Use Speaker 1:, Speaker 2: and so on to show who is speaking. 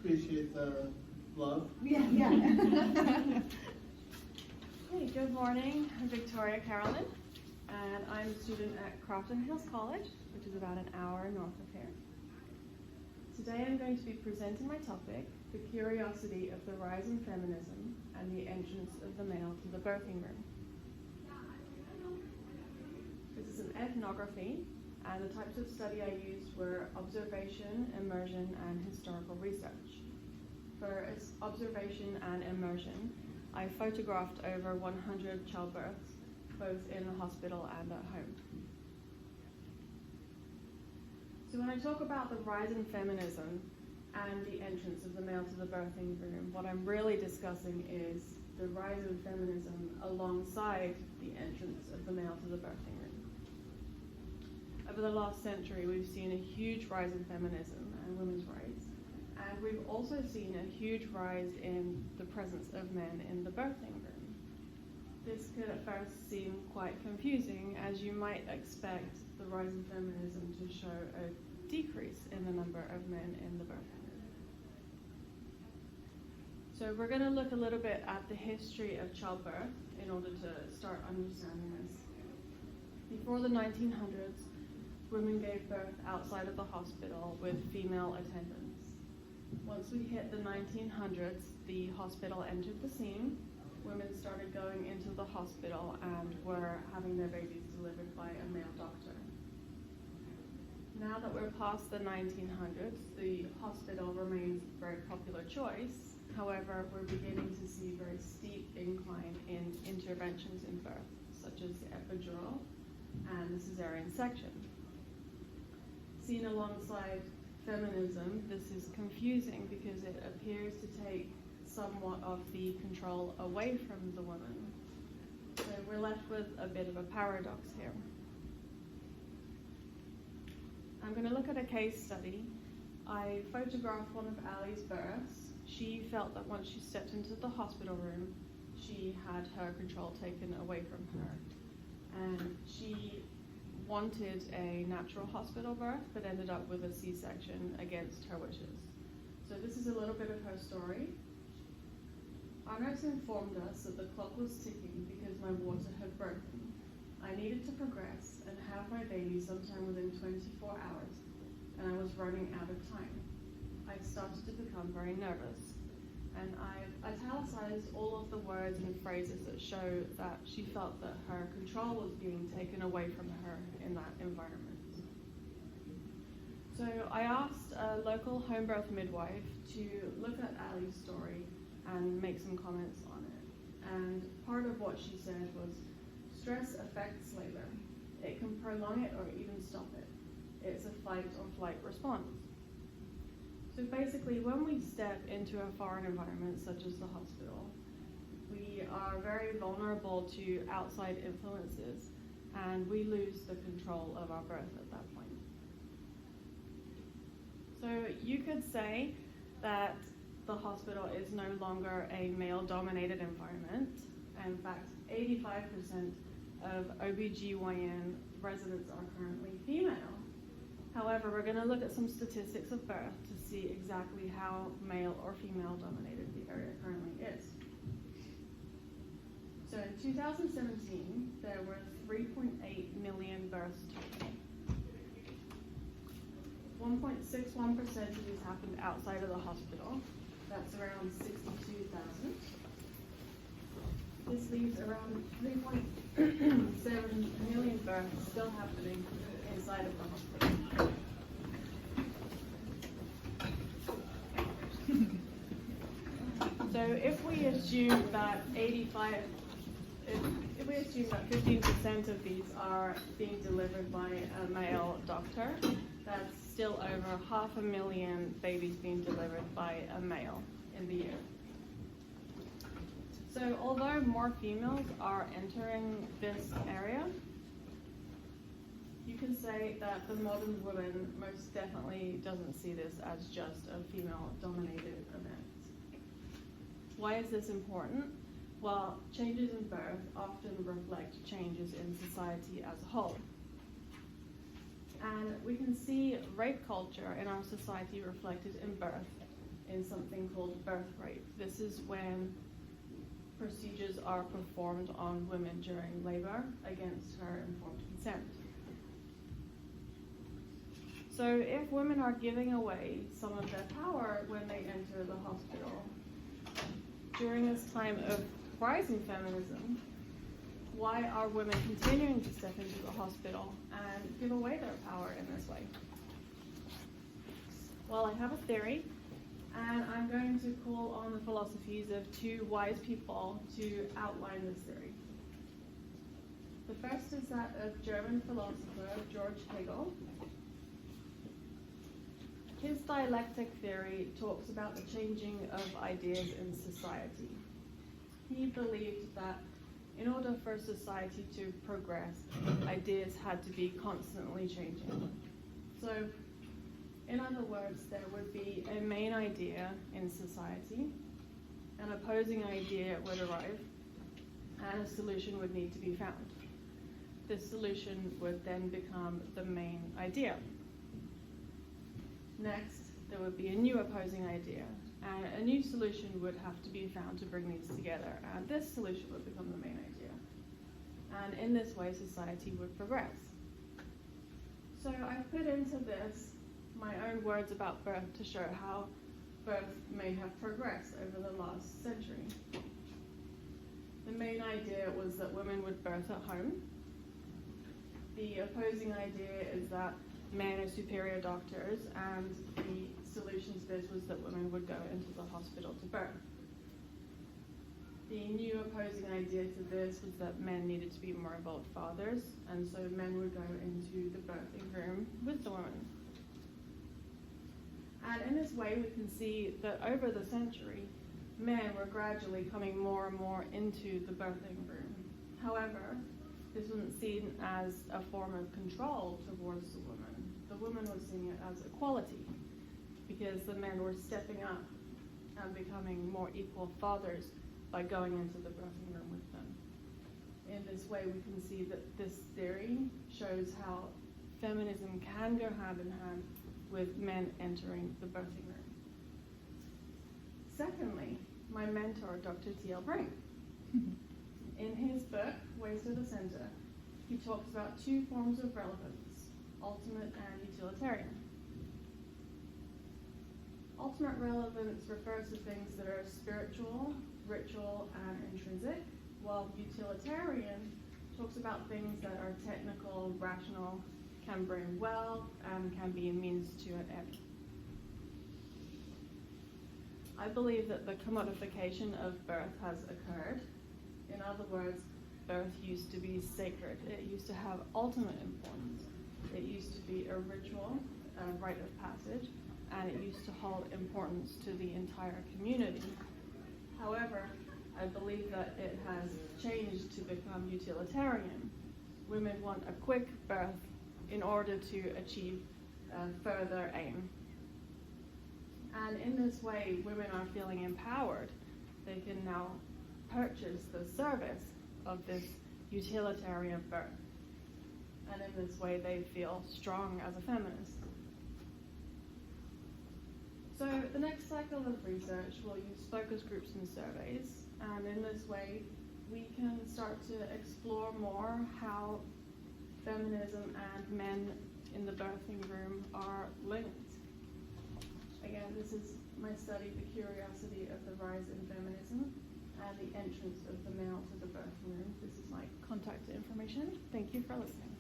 Speaker 1: appreciate the love.
Speaker 2: Yeah.
Speaker 3: Hey, good morning. I'm Victoria Karalun, and I'm a student at Crofton Hills College, which is about an hour north of here. Today I'm going to be presenting my topic, the curiosity of the rise in feminism and the entrance of the male to the birthing room. This is an ethnography, and the types of study I used were observation, immersion, and historical research. For observation and immersion, I photographed over 100 childbirths, both in the hospital and at home. So when I talk about the rise in feminism and the entrance of the male to the birthing room, what I'm really discussing is the rise in feminism alongside the entrance of the male to the birthing room. Over the last century, we've seen a huge rise in feminism and women's rights, and we've also seen a huge rise in the presence of men in the birthing room. This could at first seem quite confusing, as you might expect the rise in feminism to show a decrease in the number of men in the birthing room. So we're going to look a little bit at the history of childbirth in order to start understanding this. Before the 1900s, women gave birth outside of the hospital with female attendants. Once we hit the 1900s, the hospital entered the scene. Women started going into the hospital and were having their babies delivered by a male doctor. Now that we're past the 1900s, the hospital remains a very popular choice. However, we're beginning to see a very steep incline in interventions in birth, such as the epidural and the cesarean section. Seen alongside feminism, this is confusing because it appears to take somewhat of the control away from the woman. So we're left with a bit of a paradox here. I'm going to look at a case study. I photographed one of Ali's births. She felt that once she stepped into the hospital room, she had her control taken away from her. And she wanted a natural hospital birth, but ended up with a C-section against her wishes. So this is a little bit of her story. Our nurse informed us that the clock was ticking because my water had broken. I needed to progress and have my baby sometime within 24 hours, and I was running out of time. I started to become very nervous, and I've italicized all of the words and phrases that show that she felt that her control was being taken away from her in that environment. So I asked a local home birth midwife to look at Ali's story and make some comments on it. And part of what she said was, stress affects labor. It can prolong it or even stop it. It's a fight or flight response. So basically, when we step into a foreign environment such as the hospital, we are very vulnerable to outside influences, and we lose the control of our birth at that point. So you could say that the hospital is no longer a male-dominated environment. In fact, 85% of OBGYN residents are currently female. However, we're going to look at some statistics of birth to see exactly how male or female dominated the area currently is. So in 2017, there were 3.8 million births total. 1.61% of these happened outside of the hospital. That's around 62,000. This leaves around 3.7 million births still happening inside of the hospital. So if we assume that 15% of these are being delivered by a male doctor, that's still over 500,000 babies being delivered by a male in the year. So although more females are entering this area, you can say that the modern woman most definitely doesn't see this as just a female-dominated event. Why is this important? Well, changes in birth often reflect changes in society as a whole. And we can see rape culture in our society reflected in birth in something called birth rape. This is when procedures are performed on women during labor against her informed consent. So if women are giving away some of their power when they enter the hospital, during this time of rising feminism, why are women continuing to step into the hospital and give away their power in this way? Well, I have a theory, and I'm going to call on the philosophies of two wise people to outline this theory. The first is that of German philosopher George Hegel. His dialectic theory talks about the changing of ideas in society. He believed that in order for society to progress, ideas had to be constantly changing. So, in other words, there would be a main idea in society, an opposing idea would arrive, and a solution would need to be found. This solution would then become the main idea. Next, there would be a new opposing idea, and a new solution would have to be found to bring these together, and this solution would become the main idea. And in this way, society would progress. So I've put into this my own words about birth to show how birth may have progressed over the last century. The main idea was that women would birth at home. The opposing idea is that men are superior doctors, and the solution to this was that women would go into the hospital to birth. The new opposing idea to this was that men needed to be more evolved fathers, and so men would go into the birthing room with the women. And in this way, we can see that over the century, men were gradually coming more and more into the birthing room. However, this wasn't seen as a form of control towards the woman. The woman was seeing it as equality, because the men were stepping up and becoming more equal fathers by going into the birthing room with them. In this way, we can see that this theory shows how feminism can go hand in hand with men entering the birthing room. Secondly, my mentor, Dr. T.L. Brink. In his book, Ways to the Center, he talks about two forms of relevance, ultimate and utilitarian. Ultimate relevance refers to things that are spiritual, ritual, and intrinsic, while utilitarian talks about things that are technical, rational, can bring wealth, and can be a means to an end. I believe that the commodification of birth has occurred. In other words, birth used to be sacred. It used to have ultimate importance. It used to be a ritual, a rite of passage, and it used to hold importance to the entire community. However, I believe that it has changed to become utilitarian. Women want a quick birth in order to achieve a further aim. And in this way, women are feeling empowered. They can now purchase the service of this utilitarian birth. And in this way, they feel strong as a feminist. So the next cycle of research will use focus groups and surveys. And in this way, we can start to explore more how feminism and men in the birthing room are linked. Again, this is my study, The Curiosity of the Rise in Feminism and the Entrance of the Male to the Birthing Room. This is my contact information. Thank you for listening.